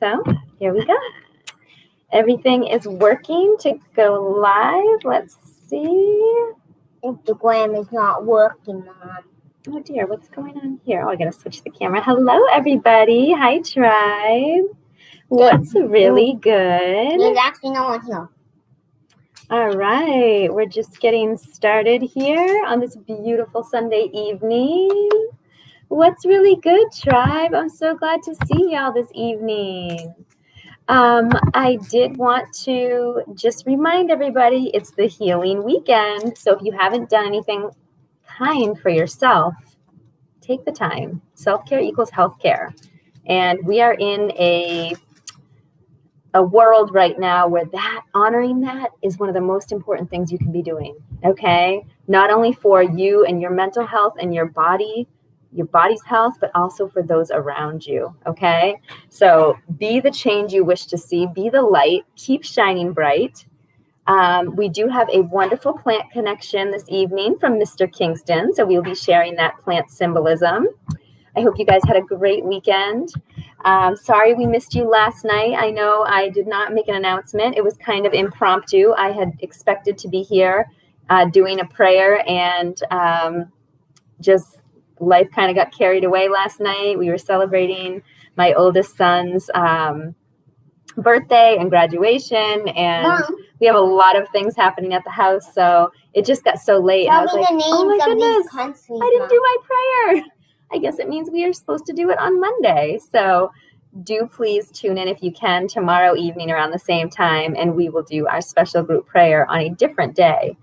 So here we go. Everything is working to go live. Let's see. Instagram is not working, Mom. Oh dear, what's going on here? Oh, I gotta switch the camera. Hello, everybody. Hi, tribe. What's really good? There's actually no one here. All right, we're just getting started here on this beautiful Sunday evening. What's really good, tribe? I'm so glad to see y'all this evening. I did want to just remind everybody it's the healing weekend. So if you haven't done anything kind for yourself, take the time. Self-care equals healthcare. And we are in a world right now where honoring that is one of the most important things you can be doing. Okay? Not only for you and your mental health and your body's health, but also for those around you. Okay? So be the change you wish to see, be the light, keep shining bright. We do have a wonderful plant connection this evening from Mr. Kingston. So we'll be sharing that plant symbolism. I hope you guys had a great weekend. Sorry we missed you last night. I know I did not make an announcement. It was kind of impromptu. I had expected to be here doing a prayer, and just life kind of got carried away last night. We were celebrating my oldest son's birthday and graduation, and Mom, we have a lot of things happening at the house, so it just got so late. And I was like, oh my goodness, I didn't do my prayer. I guess it means we are supposed to do it on Monday. So do please tune in if you can tomorrow evening around the same time, and we will do our special group prayer on a different day,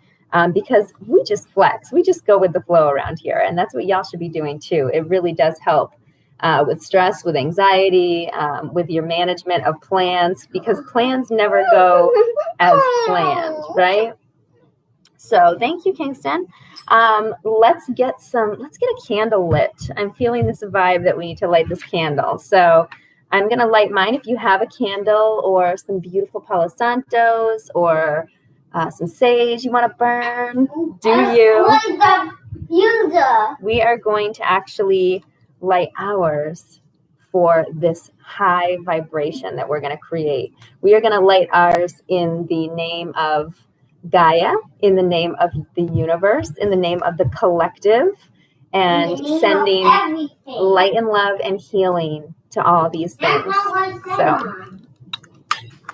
because we just flex. We just go with the flow around here, and that's what y'all should be doing too. It really does help with stress, with anxiety, with your management of plans, because plans never go as planned, right? So thank you, Kingston. Let's get a candle lit. I'm feeling this vibe that we need to light this candle. So I'm going to light mine. If you have a candle or some beautiful Palo Santos or some sage you want to burn, do you? We are going to actually light ours for this high vibration that we're going to create. We are going to light ours in the name of Gaia, in the name of the universe, in the name of the collective, and sending light and love and healing to all these things. So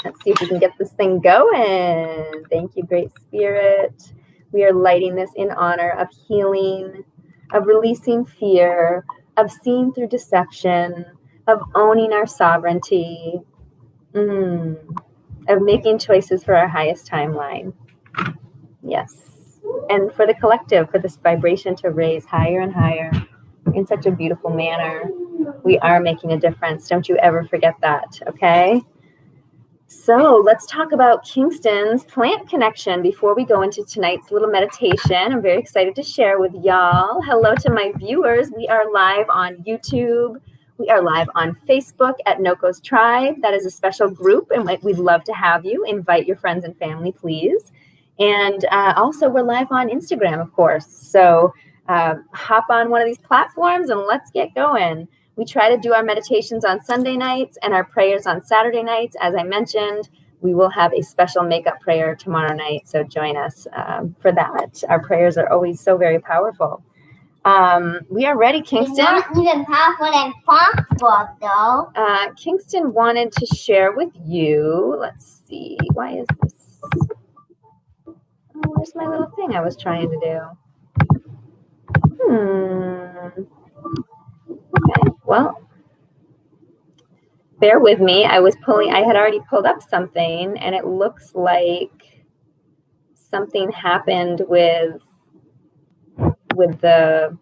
let's see if we can get this thing going. Thank you, Great Spirit. We are lighting this in honor of healing, of releasing fear, of seeing through deception, of owning our sovereignty, of making choices for our highest timeline. Yes. And for the collective, for this vibration to raise higher and higher in such a beautiful manner. We are making a difference. Don't you ever forget that, okay? So let's talk about Kingston's plant connection before we go into tonight's little meditation. I'm very excited to share with y'all. Hello to my viewers. We are live on YouTube. We are live on Facebook at Noko's Tribe. That is a special group, and we'd love to have you. Invite your friends and family, please. And also, we're live on Instagram, of course. So hop on one of these platforms and let's get going. We try to do our meditations on Sunday nights and our prayers on Saturday nights. As I mentioned, we will have a special makeup prayer tomorrow night. So join us for that. Our prayers are always so very powerful. We are ready, Kingston. It's not even powerful than possible, though. Kingston wanted to share with you. Let's see. Why is this? Oh, where's my little thing I was trying to do? Okay, well, bear with me. I had already pulled up something, and it looks like something happened with the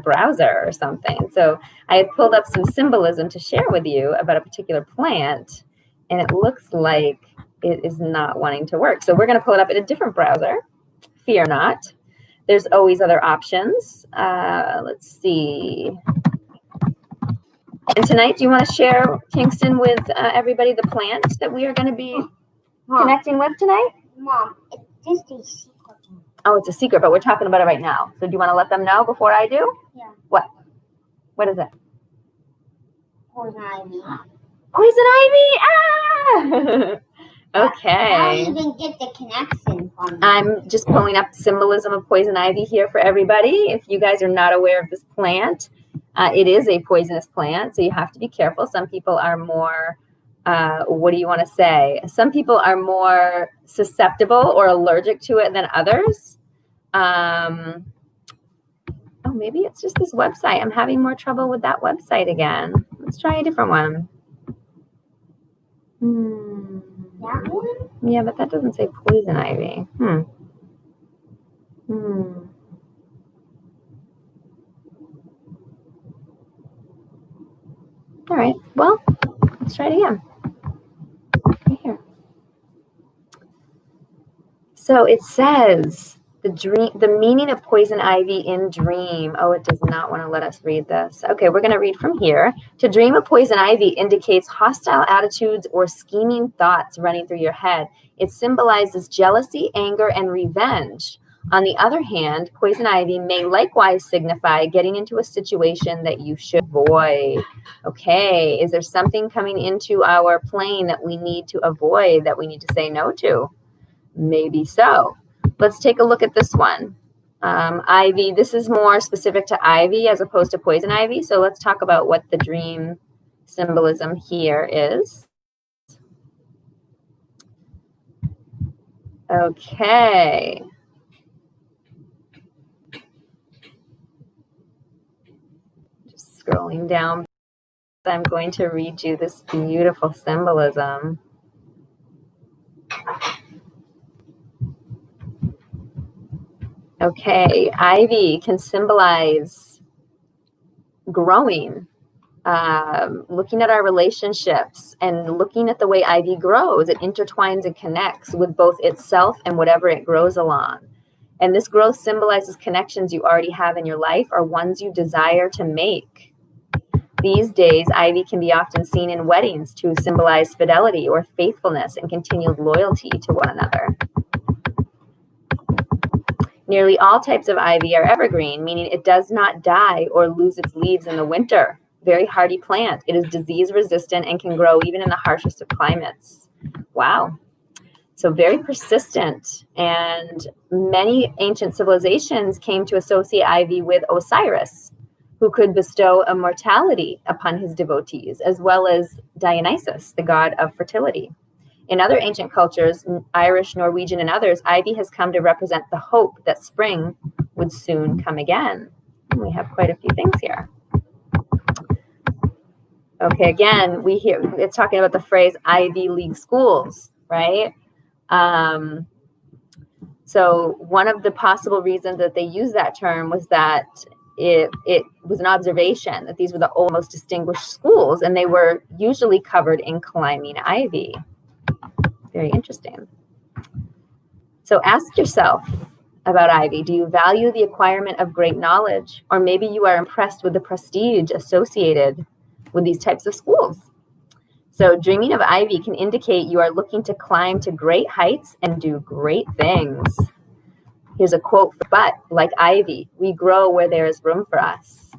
browser or something. So I had pulled up some symbolism to share with you about a particular plant, and it looks like it is not wanting to work. So we're going to pull it up in a different browser. Fear not. There's always other options. Let's see. And tonight, do you want to share, Kingston, with everybody the plant that we are going to be connecting with tonight? Mom, it's just a secret. Oh, it's a secret, but we're talking about it right now. So do you want to let them know before I do? Yeah. What? What is it? Poison ivy. Poison ivy! Ah! Okay. How do you even get the connection from that? I'm just pulling up symbolism of poison ivy here for everybody. If you guys are not aware of this plant, it is a poisonous plant, so you have to be careful. Some people are more, what do you want to say? Some people are more susceptible or allergic to it than others. Oh, maybe it's just this website. I'm having more trouble with that website again. Let's try a different one. That one? Yeah, but that doesn't say poison ivy. All right, well, let's try it again. Right here. So it says the meaning of poison ivy in dream. Oh, it does not want to let us read this. Okay, we're going to read from here. To dream of poison ivy indicates hostile attitudes or scheming thoughts running through your head. It symbolizes jealousy, anger, and revenge. On the other hand, poison ivy may likewise signify getting into a situation that you should avoid. Okay, is there something coming into our plane that we need to avoid, that we need to say no to? Maybe so. Let's take a look at this one. Ivy, this is more specific to ivy as opposed to poison ivy. So let's talk about what the dream symbolism here is. Okay. Just scrolling down. I'm going to read you this beautiful symbolism. Okay, ivy can symbolize growing, looking at our relationships and looking at the way ivy grows. It intertwines and connects with both itself and whatever it grows along. And this growth symbolizes connections you already have in your life or ones you desire to make. These days, ivy can be often seen in weddings to symbolize fidelity or faithfulness and continued loyalty to one another. Nearly all types of ivy are evergreen, meaning it does not die or lose its leaves in the winter. Very hardy plant. It is disease resistant and can grow even in the harshest of climates. Wow. So very persistent. And many ancient civilizations came to associate ivy with Osiris, who could bestow immortality upon his devotees, as well as Dionysus, the god of fertility. In other ancient cultures, Irish, Norwegian, and others, ivy has come to represent the hope that spring would soon come again. And we have quite a few things here. Okay, again, we hear it's talking about the phrase Ivy League schools, right? So one of the possible reasons that they used that term was that it was an observation that these were the old, most distinguished schools, and they were usually covered in climbing ivy. Very interesting. So ask yourself about ivy. Do you value the acquirement of great knowledge? Or maybe you are impressed with the prestige associated with these types of schools. So dreaming of ivy can indicate you are looking to climb to great heights and do great things. Here's a quote, but like ivy, we grow where there is room for us.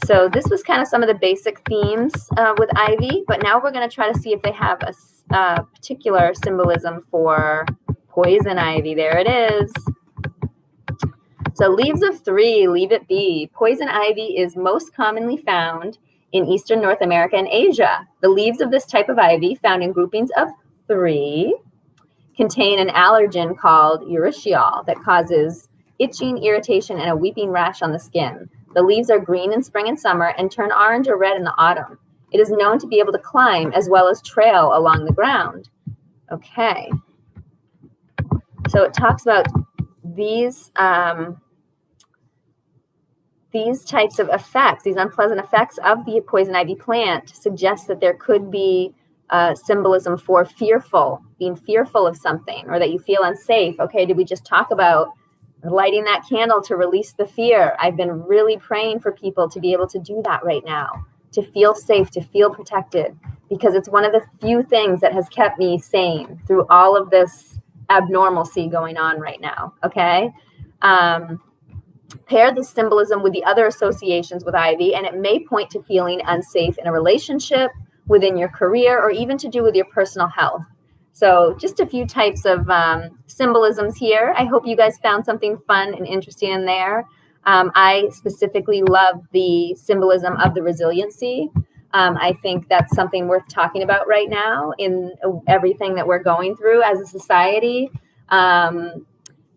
So this was kind of some of the basic themes with ivy, but now we're going to try to see if they have a particular symbolism for poison ivy. There it is. So leaves of 3, leave it be. Poison ivy is most commonly found in Eastern North America and Asia. The leaves of this type of ivy, found in groupings of 3, contain an allergen called urushiol that causes itching, irritation, and a weeping rash on the skin. The leaves are green in spring and summer and turn orange or red in the autumn. It is known to be able to climb as well as trail along the ground. Okay. So it talks about these types of effects, these unpleasant effects of the poison ivy plant suggest that there could be symbolism for being fearful of something, or that you feel unsafe. Okay, did we just talk about lighting that candle to release the fear? I've been really praying for people to be able to do that right now, to feel safe, to feel protected, because it's one of the few things that has kept me sane through all of this abnormalcy going on right now. Okay. Pair this symbolism with the other associations with ivy, and it may point to feeling unsafe in a relationship within your career or even to do with your personal health. So just a few types of symbolisms here. I hope you guys found something fun and interesting in there. I specifically love the symbolism of the resiliency. I think that's something worth talking about right now in everything that we're going through as a society. And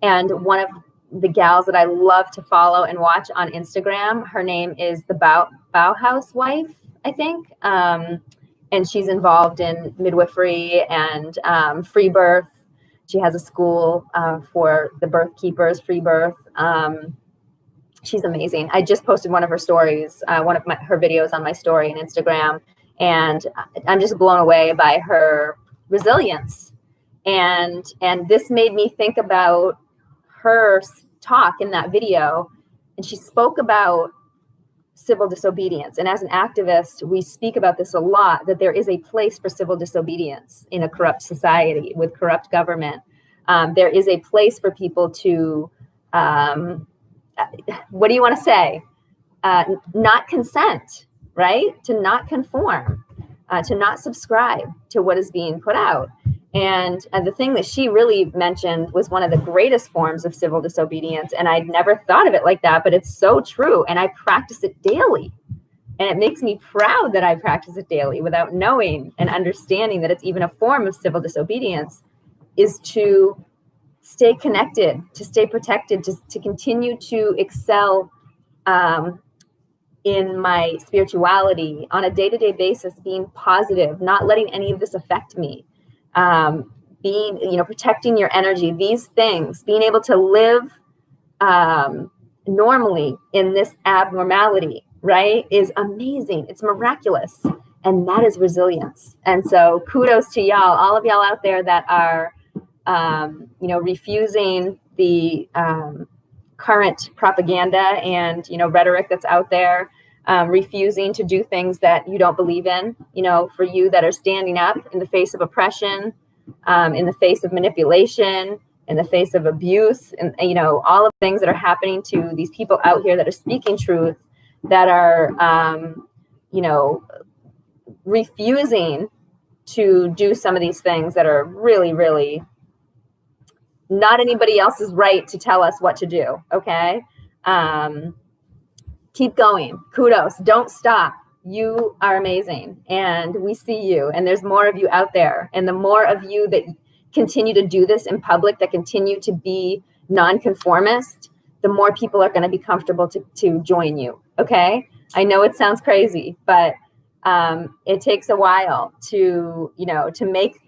one of the gals that I love to follow and watch on Instagram, her name is the Bauhaus wife, I think. And she's involved in midwifery and free birth. She has a school for the birth keepers, free birth. She's amazing. I just posted one of her stories, one of her videos on my story on Instagram, and I'm just blown away by her resilience. And this made me think about her talk in that video, and she spoke about civil disobedience. And as an activist, we speak about this a lot, that there is a place for civil disobedience in a corrupt society with corrupt government. There is a place for people to, what do you want to say? Not consent, right? To not conform, to not subscribe to what is being put out. And the thing that she really mentioned was one of the greatest forms of civil disobedience. And I'd never thought of it like that, but it's so true. And I practice it daily. And it makes me proud that I practice it daily without knowing and understanding that it's even a form of civil disobedience, is to stay connected, to stay protected, to continue to excel in my spirituality on a day-to-day basis, being positive, not letting any of this affect me. Being, protecting your energy, these things, being able to live normally in this abnormality, right, is amazing. It's miraculous. And that is resilience. And so kudos to y'all, all of y'all out there that are, refusing the current propaganda and, rhetoric that's out there, refusing to do things that you don't believe in, for you that are standing up in the face of oppression, in the face of manipulation, in the face of abuse, and, all of the things that are happening to these people out here that are speaking truth, that are, refusing to do some of these things that are really, really not anybody else's right to tell us what to do. Okay. Keep going. Kudos. Don't stop. You are amazing. And we see you. And there's more of you out there. And the more of you that continue to do this in public, that continue to be nonconformist, the more people are going to be comfortable to join you. Okay. I know it sounds crazy, but it takes a while to make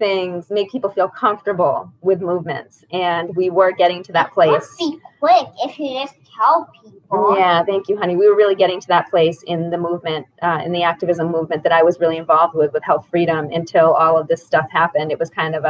people feel comfortable with movements. And we were getting to that place. It would be quick if you just tell people. Yeah, thank you, honey. We were really getting to that place in the movement, in the activism movement that I was really involved with health freedom, until all of this stuff happened. It was kind of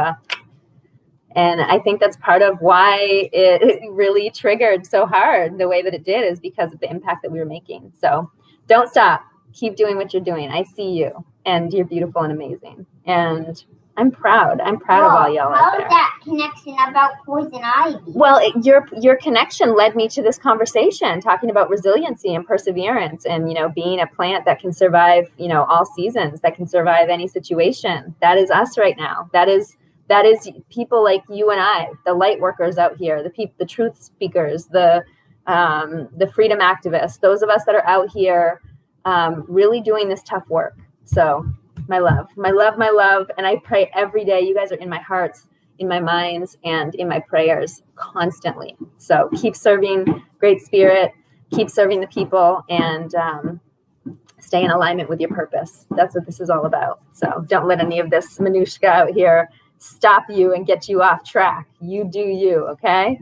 and I think that's part of why it really triggered so hard the way that it did, is because of the impact that we were making. So don't stop. Keep doing what you're doing. I see you, and you're beautiful and amazing. And I'm proud. I'm proud of all y'all out there. How is that connection about poison ivy? Well, your connection led me to this conversation, talking about resiliency and perseverance, and being a plant that can survive all seasons, that can survive any situation. That is us right now. That is people like you and I, the light workers out here, the truth speakers, the freedom activists, those of us that are out here really doing this tough work. So my love, and I pray every day. You guys are in my hearts, in my minds, and in my prayers constantly. So keep serving Great Spirit, keep serving the people, and stay in alignment with your purpose. That's what this is all about. So don't let any of this minutia out here stop you and get you off track. You do you, okay?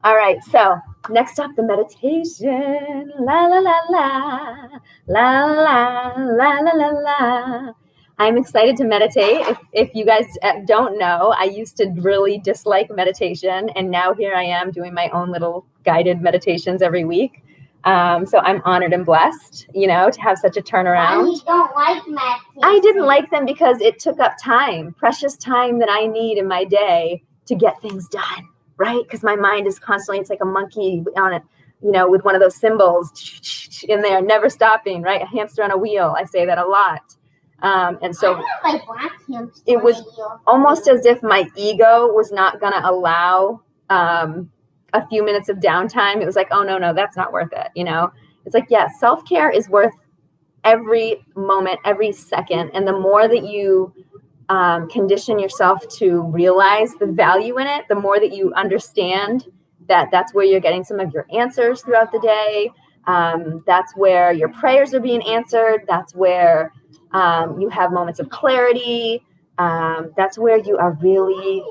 All right, so next up, the meditation. La la la la, la la la la la la. I'm excited to meditate. If you guys don't know, I used to really dislike meditation, and now here I am doing my own little guided meditations every week. So I'm honored and blessed, to have such a turnaround. You don't like meditation. I didn't like them because it took up time, precious time that I need in my day to get things done. Right? Because my mind is constantly, it's like a monkey on it, with one of those cymbals in there, never stopping, right? A hamster on a wheel. I say that a lot. And so I like black hamster it was radio. almost as if my ego was not going to allow a few minutes of downtime. It was like, oh, no, that's not worth it. You know, it's like, yeah, self-care is worth every moment, every second. And the more that you condition yourself to realize the value in it, the more that you understand that that's where you're getting some of your answers throughout the day. That's where your prayers are being answered. That's where you have moments of clarity. That's where you are really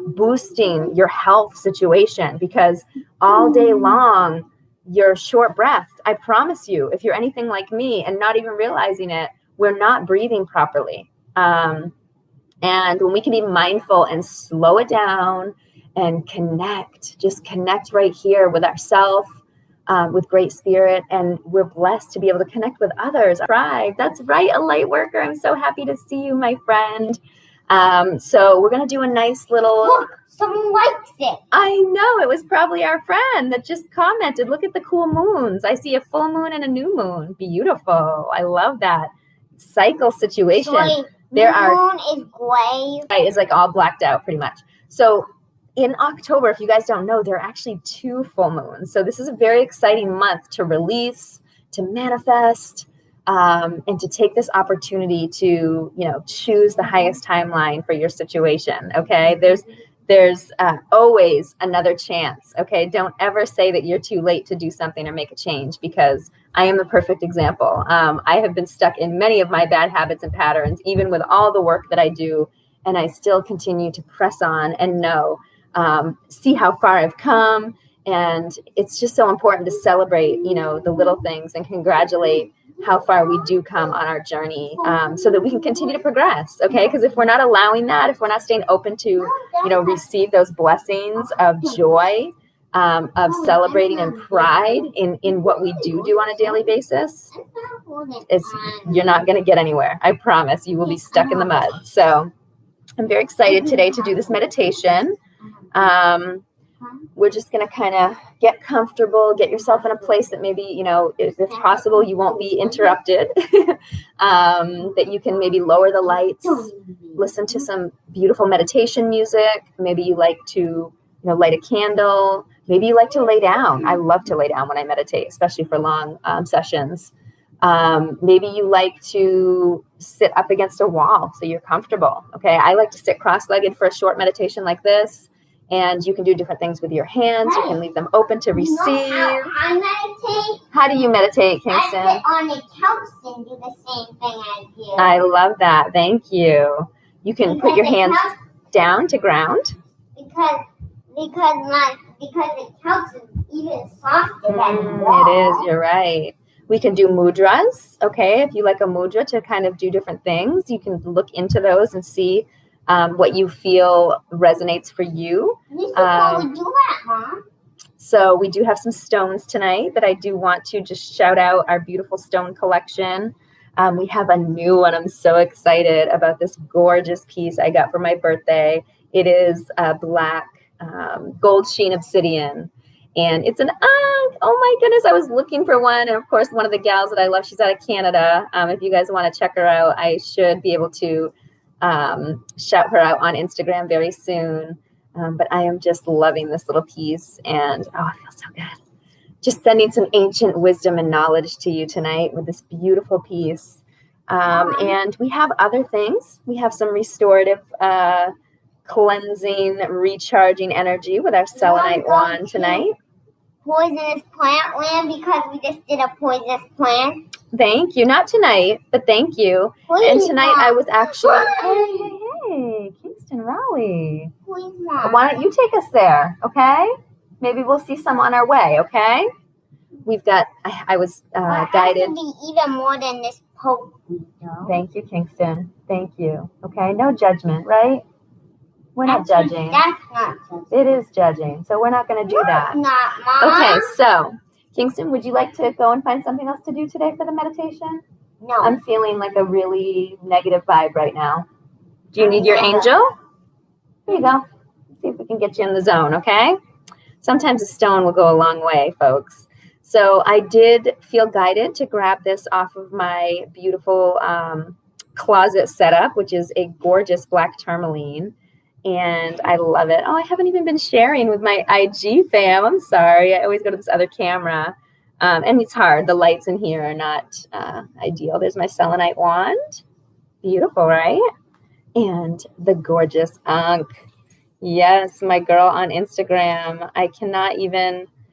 boosting your health situation, because all day long you're short breathed. I promise you, if you're anything like me and not even realizing it, we're not breathing properly. And when we can be mindful and slow it down and just connect right here with ourselves, with great spirit, and we're blessed to be able to connect with others. Right, that's right, a light worker. I'm so happy to see you, my friend. So we're going to do a nice little... Look, someone likes it. I know, it was probably our friend that just commented. Look at the cool moons. I see a full moon and a new moon. Beautiful. I love that cycle situation. So There moon is gray. Right, it's like all blacked out pretty much. So in October, if you guys don't know, there are actually 2 full moons. So this is a very exciting month to release, to manifest, and to take this opportunity to, choose the highest timeline for your situation. Okay, there's always another chance. Okay, don't ever say that you're too late to do something or make a change, because I am the perfect example. I have been stuck in many of my bad habits and patterns, even with all the work that I do, and I still continue to press on and see how far I've come. And it's just so important to celebrate, the little things, and congratulate how far we do come on our journey, so that we can continue to progress. Okay, because if we're not allowing that, if we're not staying open to, receive those blessings of joy, of celebrating and pride in what we do on a daily basis, you're not going to get anywhere. I promise. You will be stuck in the mud. So I'm very excited today to do this meditation. We're just going to kind of get comfortable, get yourself in a place that maybe, if possible, you won't be interrupted, that you can maybe lower the lights, listen to some beautiful meditation music. Maybe you like to, light a candle. Maybe you like to lay down. I love to lay down when I meditate, especially for long sessions. Maybe you like to sit up against a wall so you're comfortable. Okay, I like to sit cross-legged for a short meditation like this. And you can do different things with your hands. You can leave them open to receive. I meditate. How do you meditate, Kingston? I sit on the couch and do the same thing as you. I love that. Thank you. You can put your hands down to ground. Because the couch is even softer than the wall. It is. You're right. We can do mudras. Okay, if you like a mudra to kind of do different things, you can look into those and see what you feel resonates for you. You should probably do that, Mom. So we do have some stones tonight that I do want to just shout out our beautiful stone collection. We have a new one. I'm so excited about this gorgeous piece I got for my birthday. It is a black gold sheen obsidian. And it's oh my goodness, I was looking for one. And of course, one of the gals that I love, she's out of Canada. If you guys want to check her out, I should be able to shout her out on Instagram very soon. But I am just loving this little piece, and it feels so good. Just sending some ancient wisdom and knowledge to you tonight with this beautiful piece. And we have other things. We have some restorative, cleansing, recharging energy with our selenite wand tonight. Poisonous plant land, because we just did a poisonous plant. Thank you. Not tonight, but thank you. Please, and tonight Mom. I was actually... Hey, Kingston, Raleigh. Please, Mom. Why don't you take us there, okay? Maybe we'll see some on our way, okay? We've got... I was guided... I can be even more than this poke. Thank you, Kingston. Thank you. Okay, no judgment, right? We're not judging. That's not judging. It is judging, so we're not going to do that. Not, Mom. Okay, so... Kingston, would you like to go and find something else to do today for the meditation? No. I'm feeling like a really negative vibe right now. Do you need your angel? Here you go. Let's see if we can get you in the zone, okay? Sometimes a stone will go a long way, folks. So I did feel guided to grab this off of my beautiful closet setup, which is a gorgeous black tourmaline. And I love it. Oh, I haven't even been sharing with my IG fam. I'm sorry. I always go to this other camera. And it's hard. The lights in here are not ideal. There's my selenite wand. Beautiful, right? And the gorgeous Ankh. Yes, my girl on Instagram.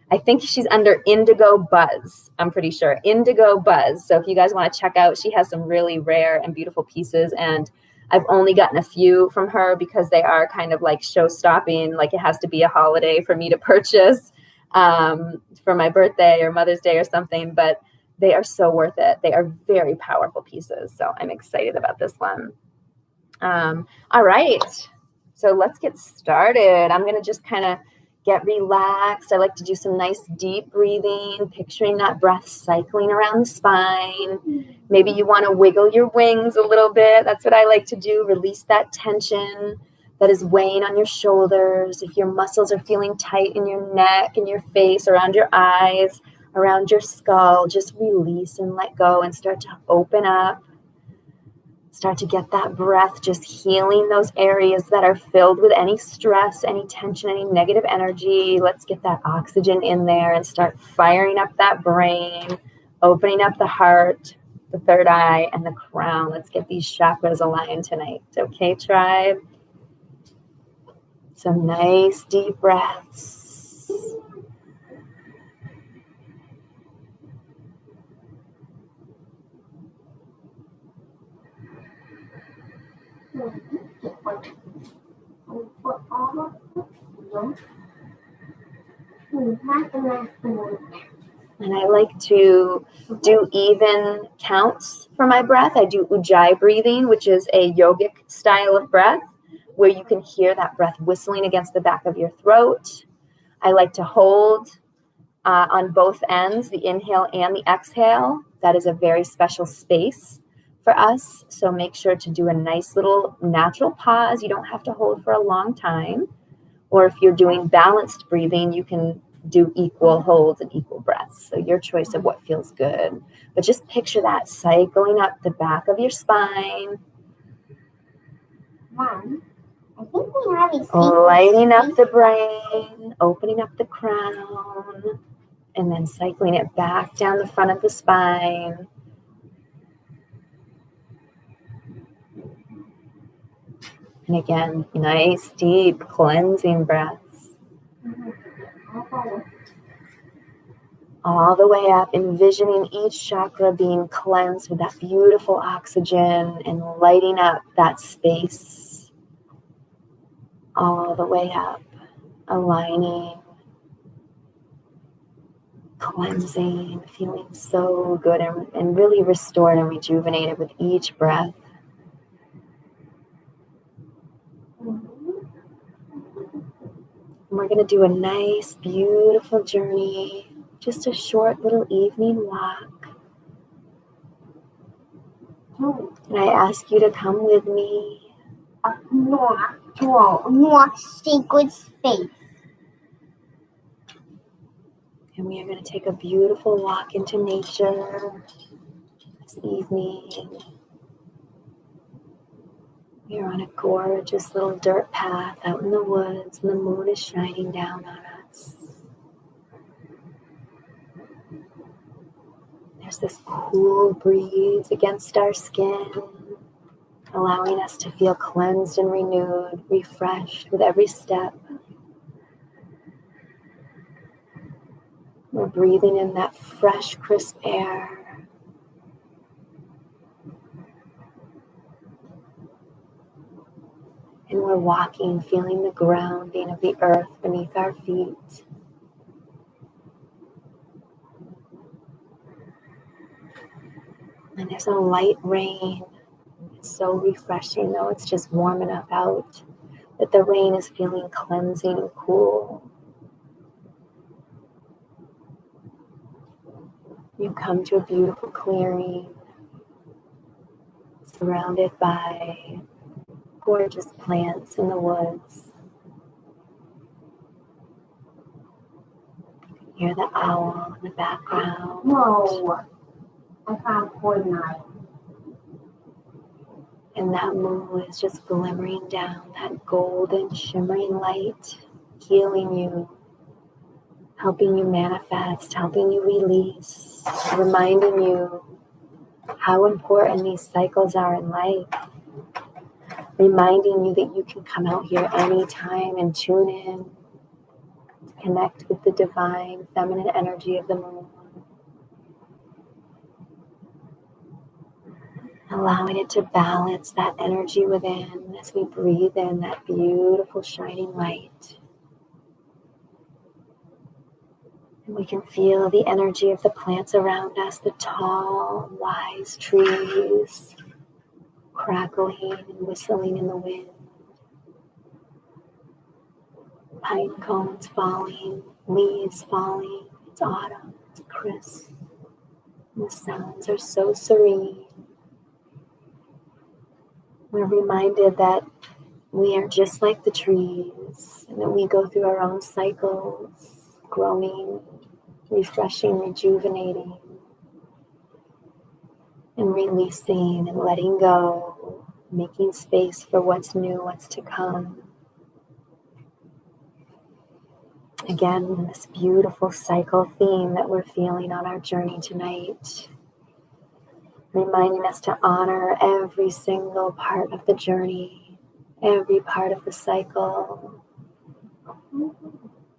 I think she's under Indigo Buzz. I'm pretty sure. Indigo Buzz. So if you guys want to check out, she has some really rare and beautiful pieces. And I've only gotten a few from her because they are kind of like show stopping. Like it has to be a holiday for me to purchase for my birthday or Mother's Day or something. But they are so worth it. They are very powerful pieces. So I'm excited about this one. All right. So let's get started. I'm going to just kind of get relaxed. I like to do some nice deep breathing, picturing that breath cycling around the spine. Maybe you want to wiggle your wings a little bit. That's what I like to do. Release that tension that is weighing on your shoulders. If your muscles are feeling tight in your neck and your face, around your eyes, around your skull, just release and let go and start to open up. Start to get that breath just healing those areas that are filled with any stress, any tension, any negative energy. Let's get that oxygen in there and start firing up that brain, opening up the heart, the third eye, and the crown. Let's get these chakras aligned tonight. Okay, tribe? Some nice deep breaths. And I like to do even counts for my breath. I do ujjayi breathing, which is a yogic style of breath where you can hear that breath whistling against the back of your throat. I like to hold on both ends, the inhale and the exhale. That is a very special space for us. So make sure to do a nice little natural pause. You don't have to hold for a long time. Or if you're doing balanced breathing, you can do equal holds and equal breaths. So your choice of what feels good. But just picture that cycling up the back of your spine. Mom, I think we have a secret Lighting up space. the brain, opening up the crown, and then cycling it back down the front of the spine. And again, nice, deep, cleansing breaths. All the way up, envisioning each chakra being cleansed with that beautiful oxygen and lighting up that space. All the way up, aligning, cleansing, feeling so good and really restored and rejuvenated with each breath. And we're going to do a nice, beautiful journey, just a short little evening walk. And I ask you to come with me. More sacred space. And we are going to take a beautiful walk into nature this evening. We are on a gorgeous little dirt path out in the woods, and the moon is shining down on us. There's this cool breeze against our skin, allowing us to feel cleansed and renewed, refreshed with every step. We're breathing in that fresh, crisp air. And we're walking, feeling the grounding of the earth beneath our feet. And there's a light rain. It's so refreshing, though it's just warm enough out that the rain is feeling cleansing and cool. You come to a beautiful clearing, surrounded by gorgeous plants in the woods. You can hear the owl in the background. No, I found coordinate. And that moon is just glimmering down, that golden shimmering light, healing you, helping you manifest, helping you release, reminding you how important these cycles are in life, reminding you that you can come out here anytime and tune in, connect with the divine feminine energy of the moon, allowing it to balance that energy within as we breathe in that beautiful shining light. And we can feel the energy of the plants around us, the tall, wise trees crackling and whistling in the wind, pine cones falling, leaves falling. It's autumn, it's crisp, and the sounds are so serene. We're reminded that we are just like the trees, and that we go through our own cycles, growing, refreshing, rejuvenating, and releasing and letting go, making space for what's new, what's to come. Again, this beautiful cycle theme that we're feeling on our journey tonight, reminding us to honor every single part of the journey, every part of the cycle,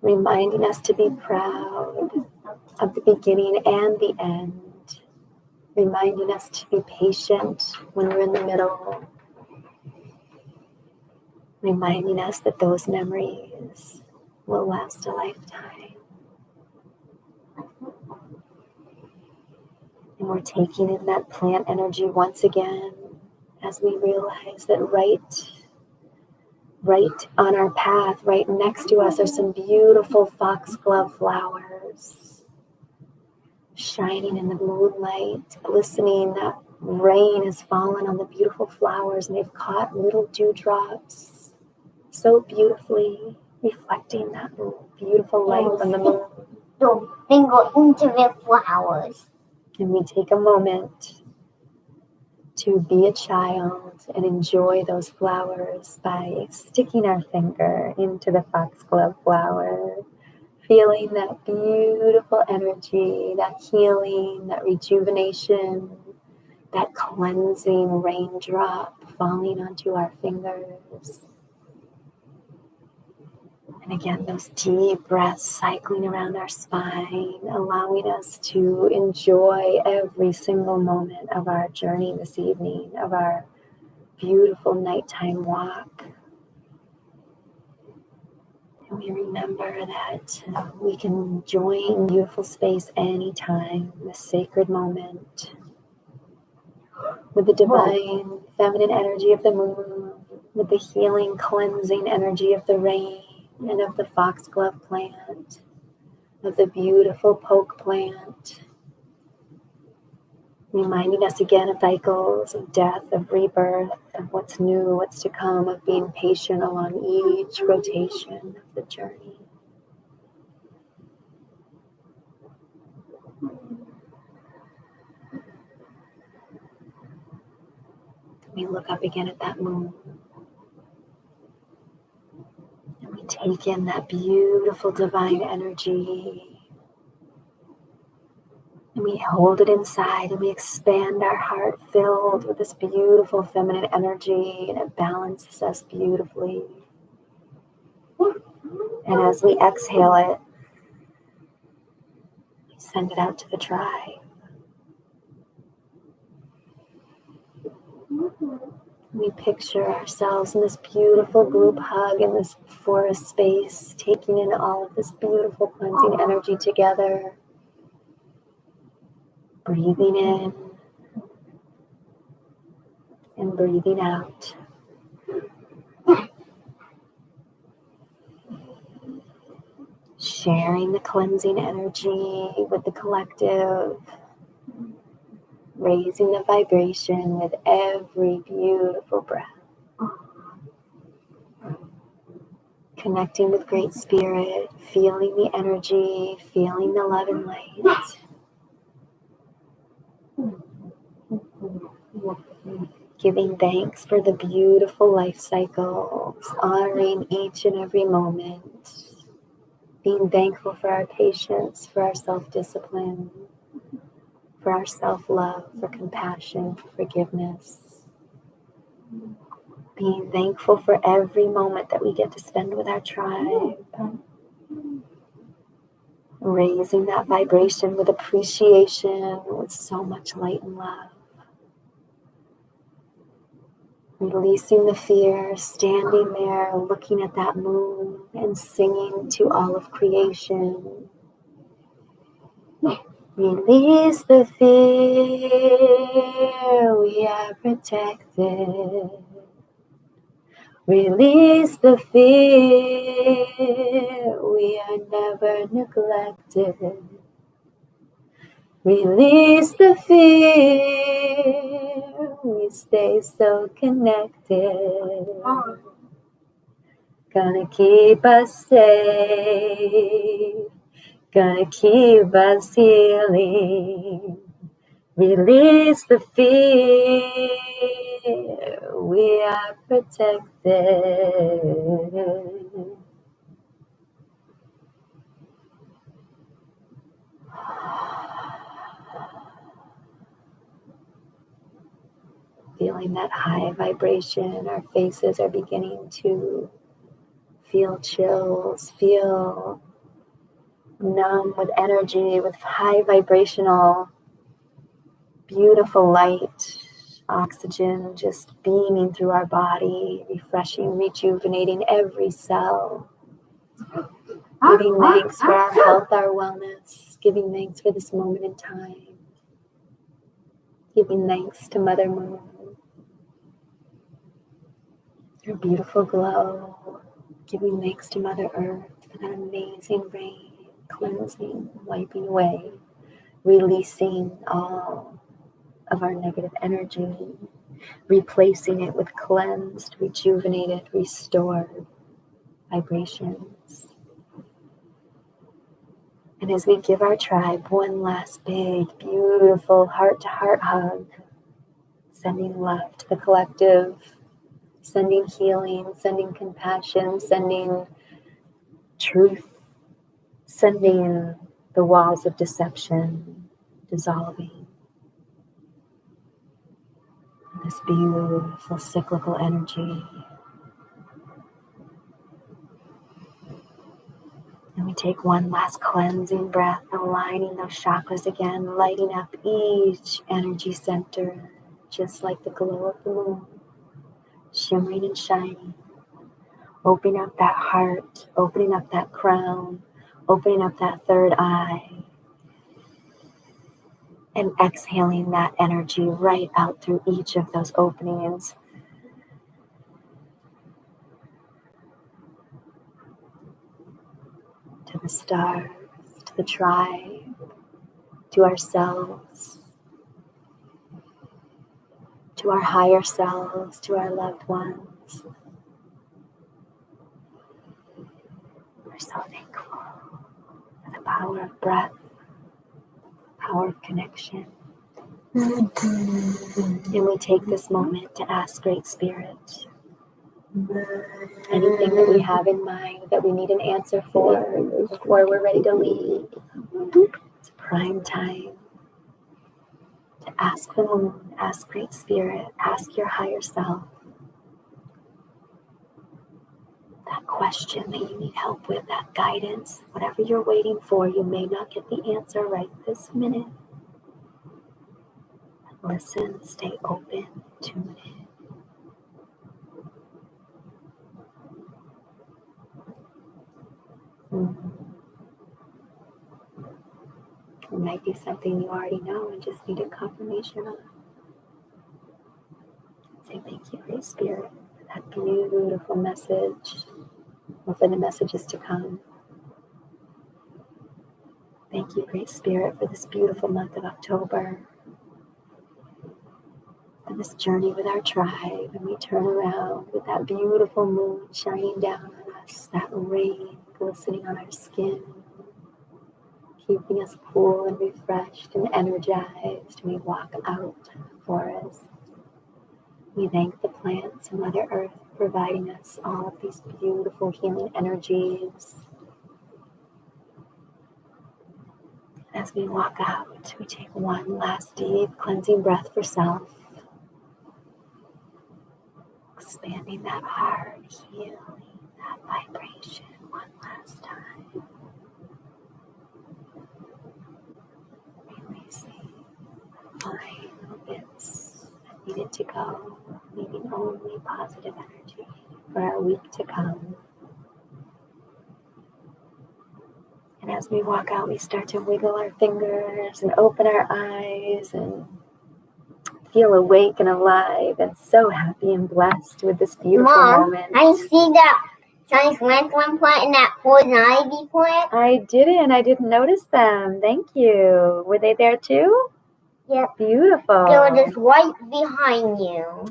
reminding us to be proud of the beginning and the end, reminding us to be patient when we're in the middle, reminding us that those memories will last a lifetime. And we're taking in that plant energy once again as we realize that right on our path, right next to us, are some beautiful foxglove flowers shining in the moonlight, glistening. That rain has fallen on the beautiful flowers and they've caught little dewdrops so beautifully, reflecting that beautiful light from the moon. Your finger into the flowers. And we take a moment to be a child and enjoy those flowers by sticking our finger into the foxglove flower, feeling that beautiful energy, that healing, that rejuvenation, that cleansing raindrop falling onto our fingers. And again, those deep breaths cycling around our spine, allowing us to enjoy every single moment of our journey this evening, of our beautiful nighttime walk. And we remember that we can join beautiful space anytime, this sacred moment, with the divine feminine energy of the moon, with the healing, cleansing energy of the rain, and of the foxglove plant, of the beautiful poke plant, reminding us again of cycles, of death, of rebirth, of what's new, what's to come, of being patient along each rotation of the journey. We look up again at that moon. And we take in that beautiful divine energy. And we hold it inside and we expand our heart filled with this beautiful feminine energy, and it balances us beautifully. And as we exhale it, we send it out to the tribe. We picture ourselves in this beautiful group hug in this forest space, taking in all of this beautiful cleansing energy together. Breathing in and breathing out. Sharing the cleansing energy with the collective. Raising the vibration with every beautiful breath. Connecting with Great Spirit, feeling the energy, feeling the love and light. Giving thanks for the beautiful life cycles, honoring each and every moment, being thankful for our patience, for our self-discipline, for our self-love, for compassion, for forgiveness. Being thankful for every moment that we get to spend with our tribe. Raising that vibration with appreciation, with so much light and love. Releasing the fear, standing there, looking at that moon and singing to all of creation. Release the fear, we are protected. Release the fear, we are never neglected. Release the fear, we stay so connected. Gonna keep us safe, gonna keep us healing. Release the fear, we are protected. Feeling that high vibration, our faces are beginning to feel chills, feel numb with energy, with high vibrational, beautiful light, oxygen just beaming through our body, refreshing, rejuvenating every cell. Giving thanks for our health, our wellness, giving thanks for this moment in time. Giving thanks to Mother Moon, her beautiful glow. Giving thanks to Mother Earth for that amazing rain, cleansing, wiping away, releasing all of our negative energy, replacing it with cleansed, rejuvenated, restored vibrations. And as we give our tribe one last big, beautiful heart-to-heart hug, sending love to the collective, sending healing, sending compassion, sending truth, sending the walls of deception dissolving. This beautiful cyclical energy. And we take one last cleansing breath, aligning those chakras again, lighting up each energy center, just like the glow of the moon, shimmering and shining. Opening up that heart, opening up that crown, opening up that third eye, and exhaling that energy right out through each of those openings. To the stars, to the tribe, to ourselves, to our higher selves, to our loved ones. We're so thankful for the power of breath, power of connection. And we take this moment to ask Great Spirit anything that we have in mind that we need an answer for before we're ready to leave. It's prime time to ask the moon, ask Great Spirit, ask your higher self that question that you need help with, that guidance, whatever you're waiting for. You may not get the answer right this minute. Listen, stay open, tune in. It might be something you already know and just need a confirmation on. Say thank you, Great Spirit, for that beautiful message, or for the messages to come. Thank you, Great Spirit, for this beautiful month of October, for this journey with our tribe, and we turn around with that beautiful moon shining down on us, that rain glistening on our skin, keeping us cool and refreshed and energized. We walk out of the forest, We thank the plants and Mother Earth providing us all of these beautiful healing energies. As we walk out, we take one last deep cleansing breath for self, expanding that heart, healing that vibration one last time. Releasing final bits that needed to go, leaving only positive energy for our week to come. And as we walk out, we start to wiggle our fingers and open our eyes and feel awake and alive and so happy and blessed with this beautiful moment. I see that Chinese lantern plant and that poison ivy plant. I didn't notice them. Thank you. Were they there too? Yep. Beautiful. They were just right behind you.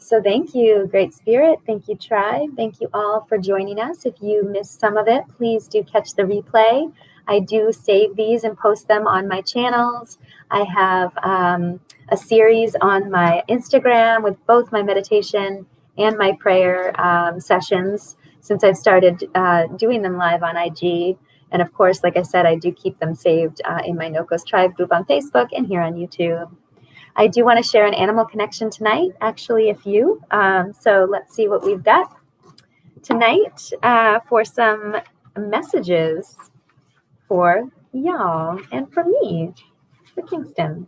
So thank you, Great Spirit. Thank you, Tribe. Thank you all for joining us. If you missed some of it, please do catch the replay. I do save these and post them on my channels. I have a series on my Instagram with both my meditation and my prayer sessions since I've started doing them live on IG. And of course, like I said, I do keep them saved in my Noko's Tribe group on Facebook and here on YouTube. I do want to share an animal connection tonight, actually a few. So let's see what we've got tonight for some messages for y'all and for me, for Kingston.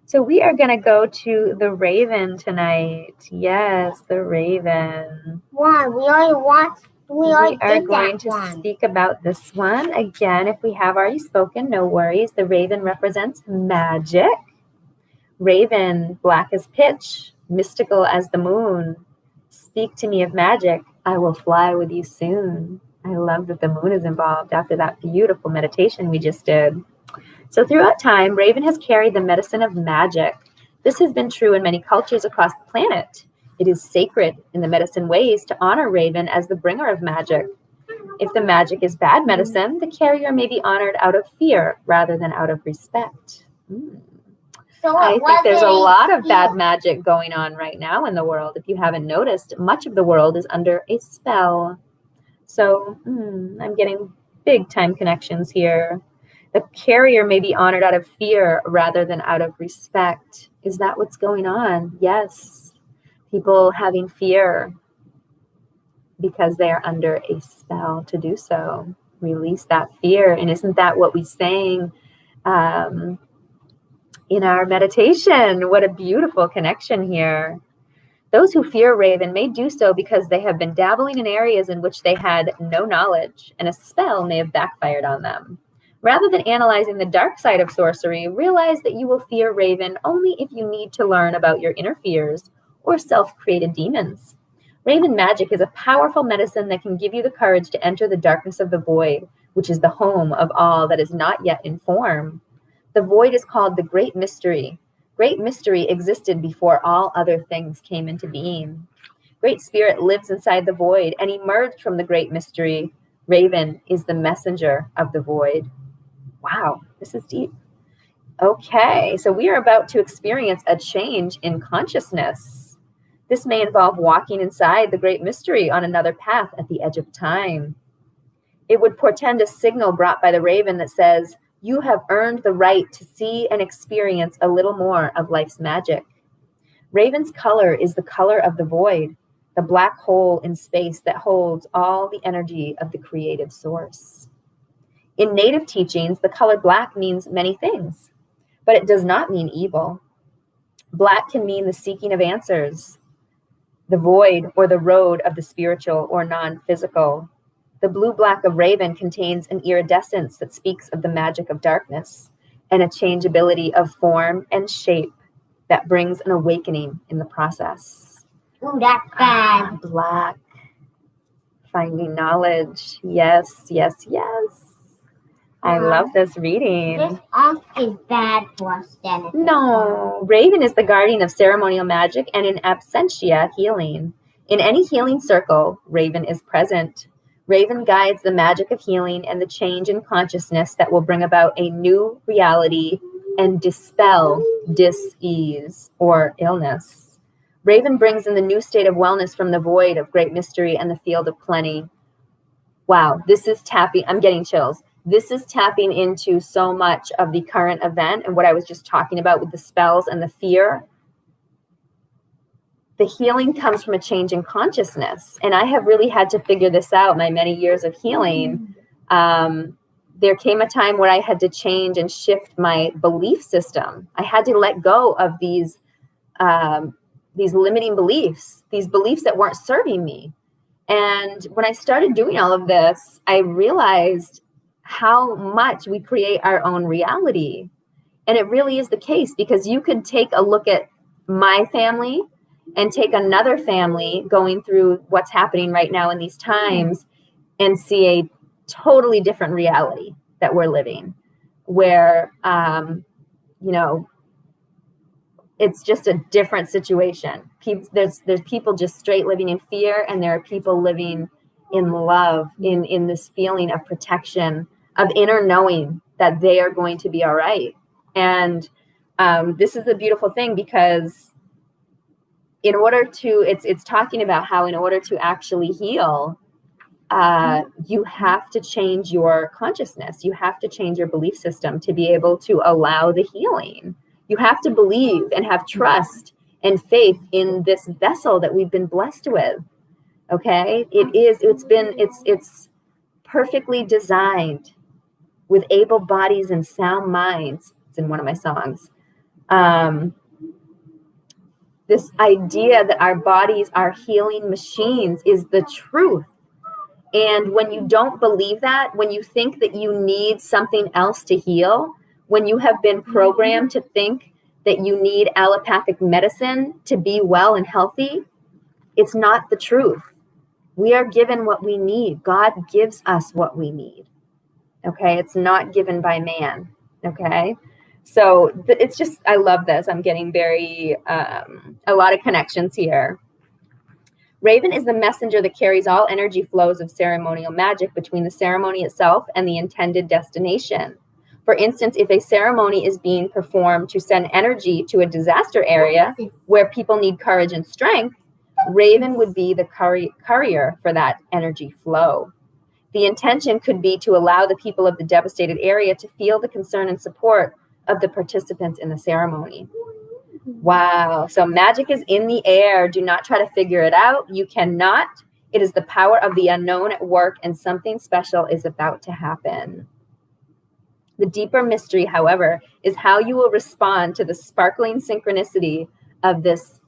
So we are going to go to the Raven tonight. Yes, the Raven. Why? We already watched. We are going to speak about this one. Again, if we have already spoken, no worries. The Raven represents magic. Raven, black as pitch, mystical as the moon. Speak to me of magic. I will fly with you soon. I love that the moon is involved after that beautiful meditation we just did. So throughout time, Raven has carried the medicine of magic. This has been true in many cultures across the planet. It is sacred in the medicine ways to honor Raven as the bringer of magic. If the magic is bad medicine, the carrier may be honored out of fear rather than out of respect. So I think there's a lot of bad magic going on right now in the world. If you haven't noticed, much of the world is under a spell. So I'm getting big time connections here. The carrier may be honored out of fear rather than out of respect. Is that what's going on? Yes. People having fear because they are under a spell to do so. Release that fear. And isn't that what we sang in our meditation? What a beautiful connection here. Those who fear Raven may do so because they have been dabbling in areas in which they had no knowledge, and a spell may have backfired on them. Rather than analyzing the dark side of sorcery, realize that you will fear Raven only if you need to learn about your inner fears or self-created demons. Raven magic is a powerful medicine that can give you the courage to enter the darkness of the void, which is the home of all that is not yet in form. The void is called the Great Mystery. Great Mystery existed before all other things came into being. Great Spirit lives inside the void and emerged from the Great Mystery. Raven is the messenger of the void. Wow, this is deep. Okay, so we are about to experience a change in consciousness. This may involve walking inside the Great Mystery on another path at the edge of time. It would portend a signal brought by the Raven that says, you have earned the right to see and experience a little more of life's magic. Raven's color is the color of the void, the black hole in space that holds all the energy of the creative source. In Native teachings, the color black means many things, but it does not mean evil. Black can mean the seeking of answers, the void or the road of the spiritual or non-physical. The blue-black of Raven contains an iridescence that speaks of the magic of darkness and a changeability of form and shape that brings an awakening in the process. Ooh, that's bad. Black. Finding knowledge. Yes, yes, yes. I love this reading. This is bad for us, then. No. Raven is the guardian of ceremonial magic and in absentia healing. In any healing circle, Raven is present. Raven guides the magic of healing and the change in consciousness that will bring about a new reality and dispel dis-ease or illness. Raven brings in the new state of wellness from the void of great mystery and the field of plenty. Wow, this is tapping, I'm getting chills. This is tapping into so much of the current event and what I was just talking about with the spells and the fear. The healing comes from a change in consciousness. And I have really had to figure this out my many years of healing. There came a time where I had to change and shift my belief system. I had to let go of these limiting beliefs, these beliefs that weren't serving me. And when I started doing all of this, I realized how much we create our own reality. And it really is the case, because you could take a look at my family and take another family going through what's happening right now in these times and see a totally different reality that we're living, where, it's just a different situation. There's people just straight living in fear, and there are people living in love, in this feeling of protection, of inner knowing that they are going to be all right. And this is a beautiful thing, because in order to, it's talking about how in order to actually heal, you have to change your consciousness. You have to change your belief system to be able to allow the healing. You have to believe and have trust and faith in this vessel that we've been blessed with. Okay? It's perfectly designed with able bodies and sound minds. It's in one of my songs. This idea that our bodies are healing machines is the truth. And when you don't believe that, when you think that you need something else to heal, when you have been programmed to think that you need allopathic medicine to be well and healthy, it's not the truth. We are given what we need. God gives us what we need. Okay? It's not given by man. Okay? So it's just, I love this. I'm getting a lot of connections here. Raven is the messenger that carries all energy flows of ceremonial magic between the ceremony itself and the intended destination. For instance, if a ceremony is being performed to send energy to a disaster area where people need courage and strength, Raven would be the courier for that energy flow. The intention could be to allow the people of the devastated area to feel the concern and support of the participants in the ceremony. Wow. So magic is in the air. Do not try to figure it out. You cannot. It is the power of the unknown at work, and something special is about to happen. The deeper mystery, however, is how you will respond to the sparkling synchronicity of this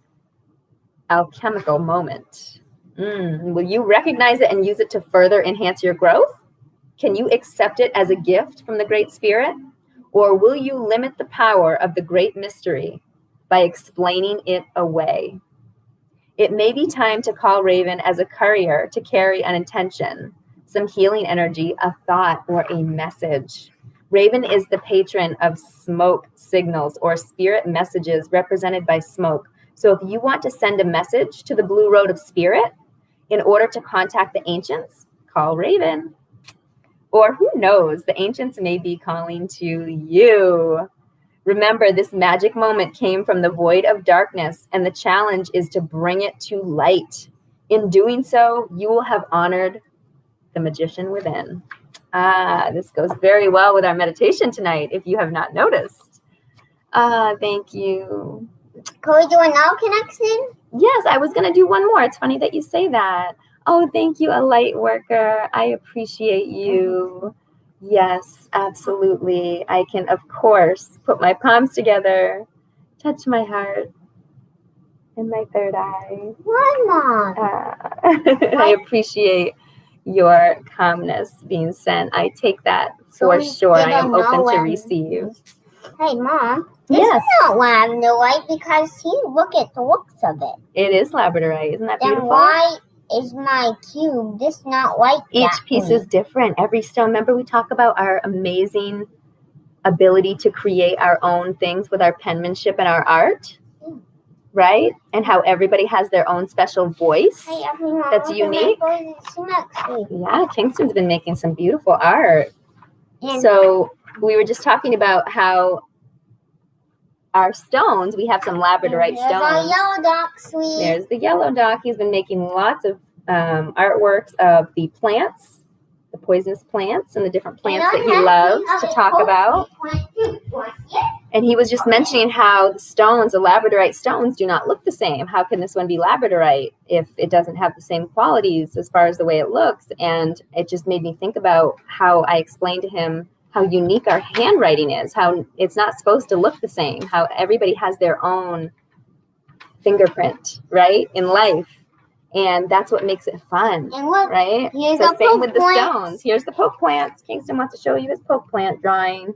alchemical moment. Will you recognize it and use it to further enhance your growth? Can you accept it as a gift from the Great Spirit? Or will you limit the power of the great mystery by explaining it away? It may be time to call Raven as a courier to carry an intention, some healing energy, a thought, or a message. Raven is the patron of smoke signals or spirit messages represented by smoke. So if you want to send a message to the Blue Road of Spirit in order to contact the ancients, call Raven. Or who knows, the ancients may be calling to you. Remember, this magic moment came from the void of darkness, and the challenge is to bring it to light. In doing so, you will have honored the magician within. This goes very well with our meditation tonight, if you have not noticed. Thank you. Can we do another connection? Yes, I was going to do one more. It's funny that you say that. Oh, thank you, a light worker. I appreciate you. Yes, absolutely. I can, of course, put my palms together, touch my heart and my third eye. Why not? I appreciate your calmness being sent. I take that for sure. I am open to receive. Hey, Mom. This Yes. is not labradorite because look at the looks of it. It is labradorite. Isn't that beautiful? Then why is my cube this not like Each that piece is different. Every stone. Remember we talk about our amazing ability to create our own things with our penmanship and our art, right? And how everybody has their own special voice. Hey, everyone, that's unique. Yeah, Kingston's been making some beautiful art. So we were just talking about how our stones, we have some labradorite There's our stones. yellow dock, sweet. There's the yellow dock. He's been making lots of artworks of the plants, the poisonous plants, and the different plants that he loves to talk about. And he was just mentioning how the stones, the labradorite stones, do not look the same. How can this one be labradorite if it doesn't have the same qualities as far as the way it looks? And it just made me think about how I explained to him how unique our handwriting is, how it's not supposed to look the same, how everybody has their own fingerprint, right, in life. And that's what makes it fun, And look, right? here's So the same poke with the plants. stones. Here's the poke plants. Kingston wants to show you his poke plant drawing.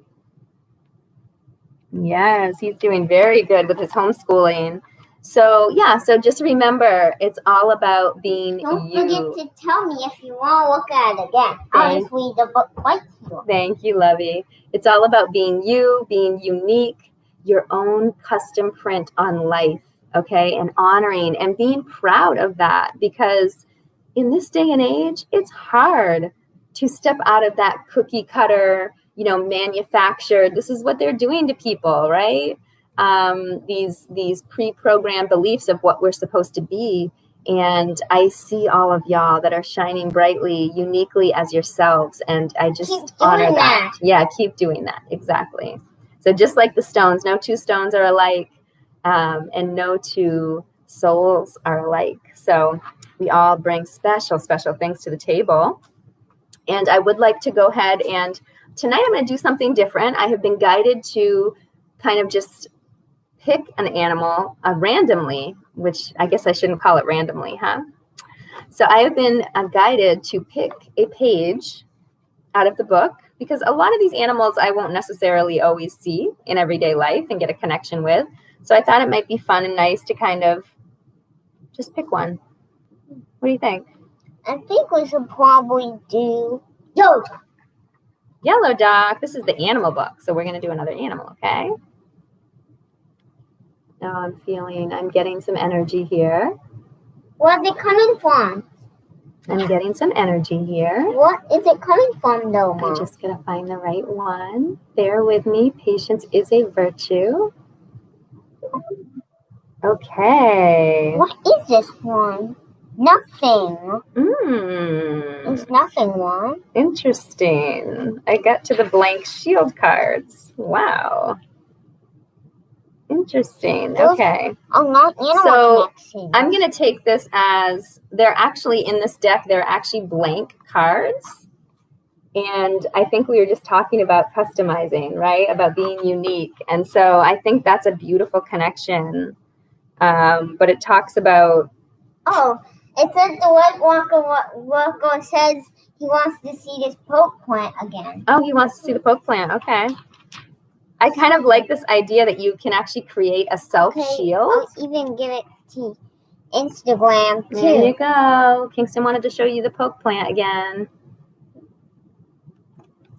Yes, he's doing very good with his homeschooling. So yeah, so just remember, it's all about being Don't you. forget to tell me if you want to look at it again. I'll just read the book right here. Thank you, Lovey. It's all about being you, being unique, your own custom print on life, okay? And honoring and being proud of that, because in this day and age, it's hard to step out of that cookie cutter, manufactured. This is what they're doing to people, right? These pre-programmed beliefs of what we're supposed to be. And I see all of y'all that are shining brightly, uniquely as yourselves. And I just honor that. Yeah, keep doing that. Exactly. So just like the stones, no two stones are alike, and no two souls are alike. So we all bring special, special things to the table. And I would like to go ahead and tonight I'm going to do something different. I have been guided to kind of just pick an animal randomly, which I guess I shouldn't call it randomly, huh? So I have been guided to pick a page out of the book, because a lot of these animals I won't necessarily always see in everyday life and get a connection with. So I thought it might be fun and nice to kind of just pick one. What do you think? I think we should probably do yellow dock. Yellow dock. This is the animal book, so we're going to do another animal, okay? Now I'm getting some energy here. Where's it coming from? I'm getting some energy here. What is it coming from, though, Mom? I'm just going to find the right one. Bear with me. Patience is a virtue. Okay. What is this one? Nothing. Hmm. There's nothing, Mom. Interesting. I got to the blank shield cards. Wow. Interesting. Okay. Oh, not animal So connection. I'm going to take this as they're actually in this deck, they're actually blank cards. And I think we were just talking about customizing, right? About being unique. And so I think that's a beautiful connection. But it talks about... Oh, it says the White Walker says he wants to see this poke plant again. Oh, he wants to see the poke plant. Okay. I kind of like this idea that you can actually create a self-shield. I'll even give it to Instagram, too. There you go. Kingston wanted to show you the poke plant again.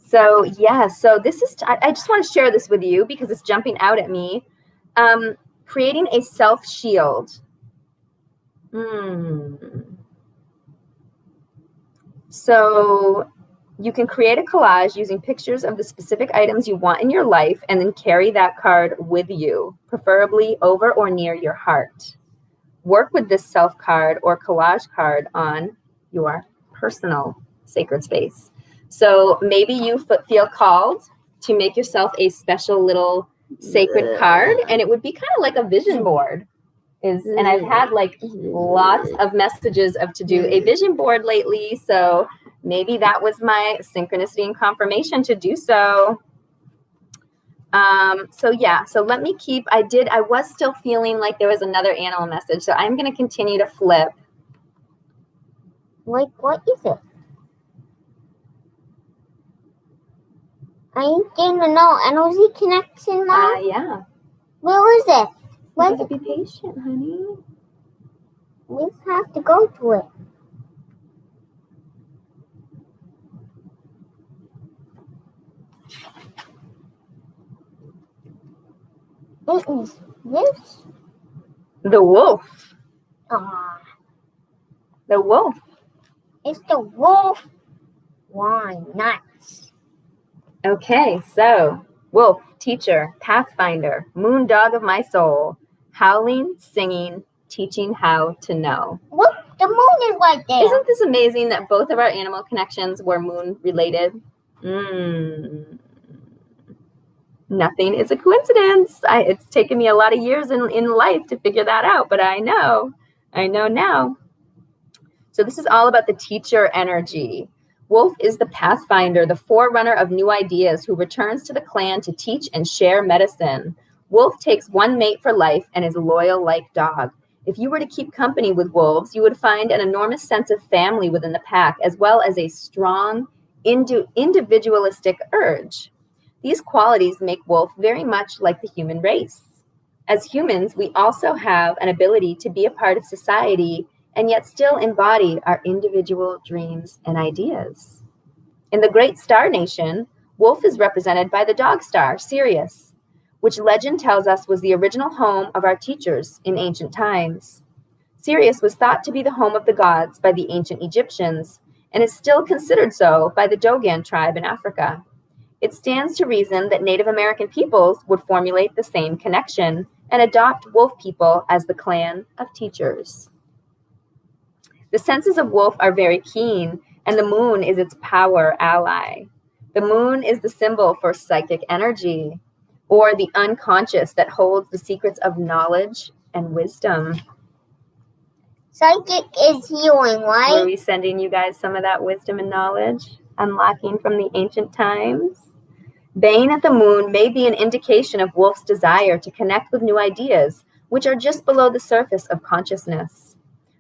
So, yeah. So this is... I just want to share this with you because it's jumping out at me. Creating a self-shield. So you can create a collage using pictures of the specific items you want in your life and then carry that card with you, preferably over or near your heart. Work with this self card or collage card on your personal sacred space. So maybe you feel called to make yourself a special little sacred card, and it would be kind of like a vision board. And I've had like lots of messages to do a vision board lately, so maybe that was my synchronicity and confirmation to do so. So let me keep, I was still feeling like there was another animal message, so I'm going to continue to flip. Like, what is it? I ain't getting to know. Energy connection, Mom? Yeah. Where is it? You gotta be patient, honey. We just have to go to it. It is this. The wolf. The wolf. It's the wolf. Why not? Okay, so Wolf, teacher, pathfinder, moon dog of my soul, howling, singing, teaching how to know. Look, the moon is right there. Isn't this amazing that both of our animal connections were moon related? Nothing is a coincidence. It's taken me a lot of years in life to figure that out, but I know now. So this is all about the teacher energy. Wolf is the pathfinder, the forerunner of new ideas who returns to the clan to teach and share medicine. Wolf takes one mate for life and is loyal like dog. If you were to keep company with wolves, you would find an enormous sense of family within the pack, as well as a strong individualistic urge. These qualities make wolf very much like the human race. As humans, we also have an ability to be a part of society and yet still embody our individual dreams and ideas. In the great star nation, Wolf is represented by the dog star, Sirius, which legend tells us was the original home of our teachers in ancient times. Sirius was thought to be the home of the gods by the ancient Egyptians and is still considered so by the Dogon tribe in Africa. It stands to reason that Native American peoples would formulate the same connection and adopt wolf people as the clan of teachers. The senses of wolf are very keen, and the moon is its power ally. The moon is the symbol for psychic energy, or the unconscious that holds the secrets of knowledge and wisdom. Psychic is healing, right? Were we sending you guys some of that wisdom and knowledge, unlocking from the ancient times? Baying at the moon may be an indication of Wolf's desire to connect with new ideas, which are just below the surface of consciousness.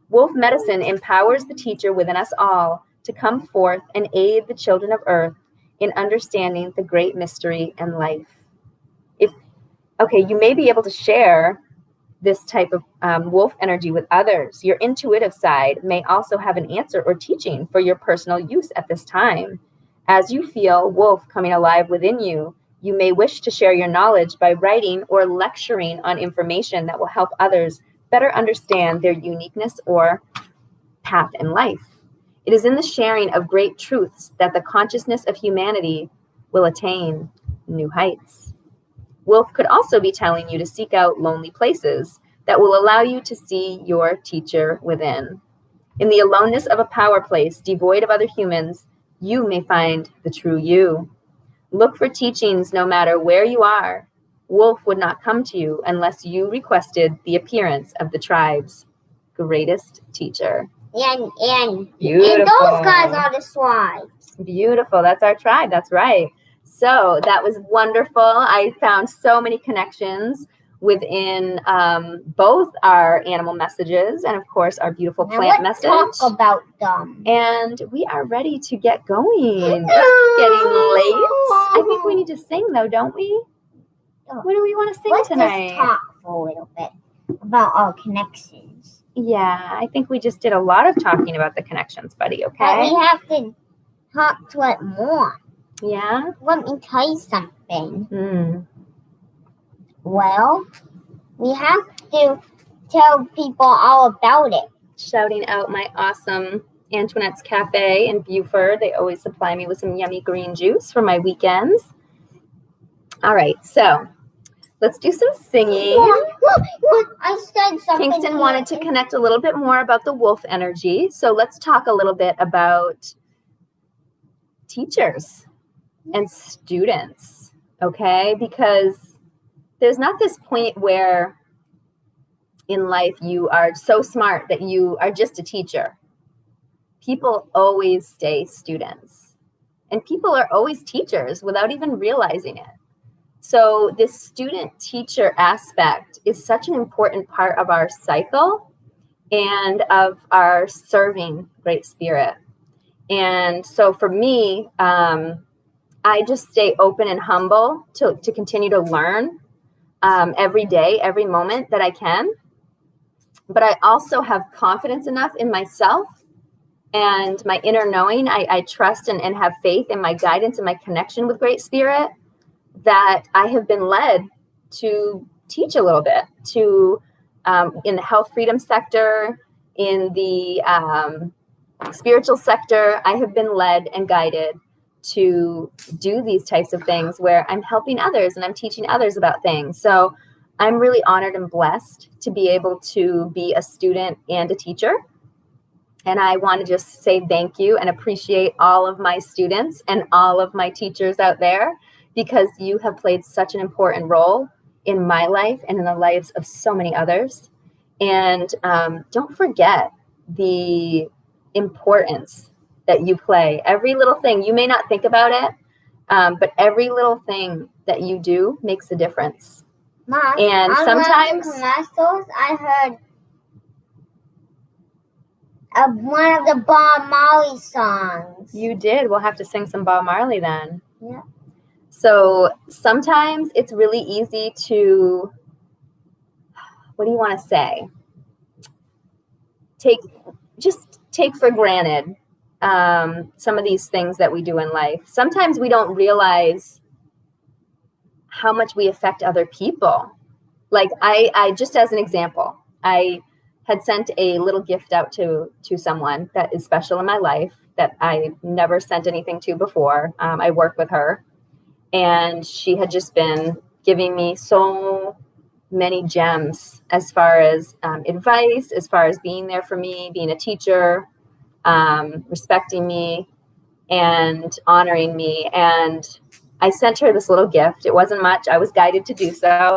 Wolf medicine empowers the teacher within us all to come forth and aid the children of Earth in understanding the great mystery and life. You may be able to share this type of wolf energy with others. Your intuitive side may also have an answer or teaching for your personal use at this time. As you feel wolf coming alive within you, you may wish to share your knowledge by writing or lecturing on information that will help others better understand their uniqueness or path in life. It is in the sharing of great truths that the consciousness of humanity will attain new heights. Wolf could also be telling you to seek out lonely places that will allow you to see your teacher within. In the aloneness of a power place devoid of other humans, you may find the true you. Look for teachings no matter where you are. Wolf would not come to you unless you requested the appearance of the tribe's greatest teacher. And Beautiful. those guys are the swines. Beautiful. That's our tribe. That's right. So that was wonderful. I found so many connections within both our animal messages and, of course, our beautiful plant let's message. Talk about them. And we are ready to get going. It's getting late. I think we need to sing, though, don't we? What do we want to sing tonight? Let's just talk for a little bit about our connections. Yeah, I think we just did a lot of talking about the connections, buddy, okay? But we have to talk to it more. Yeah? Let me tell you something. Well, we have to tell people all about it. Shouting out my awesome Antoinette's Cafe in Buford. They always supply me with some yummy green juice for my weekends. All right, so let's do some singing. I said something. Kingston wanted to connect a little bit more about the wolf energy. So let's talk a little bit about teachers and students, okay? Because there's not this point where in life you are so smart that you are just a teacher. People always stay students, and people are always teachers without even realizing it. So this student-teacher aspect is such an important part of our cycle and of our serving Great Spirit. And so for me, I just stay open and humble to continue to learn every day, every moment that I can. But I also have confidence enough in myself and my inner knowing. I trust and have faith in my guidance and my connection with Great Spirit, that I have been led to teach a little bit in the health freedom sector, in the spiritual sector. I have been led and guided to do these types of things where I'm helping others and I'm teaching others about things. So I'm really honored and blessed to be able to be a student and a teacher. And I want to just say thank you and appreciate all of my students and all of my teachers out there, because you have played such an important role in my life and in the lives of so many others. And don't forget the importance that you play. Every little thing, you may not think about it, but every little thing that you do makes a difference. Mom, And on sometimes one of the commercials, I heard one of the Bob Marley songs. You did. We'll have to sing some Bob Marley then. Yeah. So sometimes it's really easy to, what do you want to say? Take for granted some of these things that we do in life. Sometimes we don't realize how much we affect other people. Like I just as an example, I had sent a little gift out to someone that is special in my life that I never sent anything to before. I work with her, and she had just been giving me so many gems as far as advice, as far as being there for me, being a teacher, respecting me and honoring me. And I sent her this little gift. It wasn't much. I was guided to do so.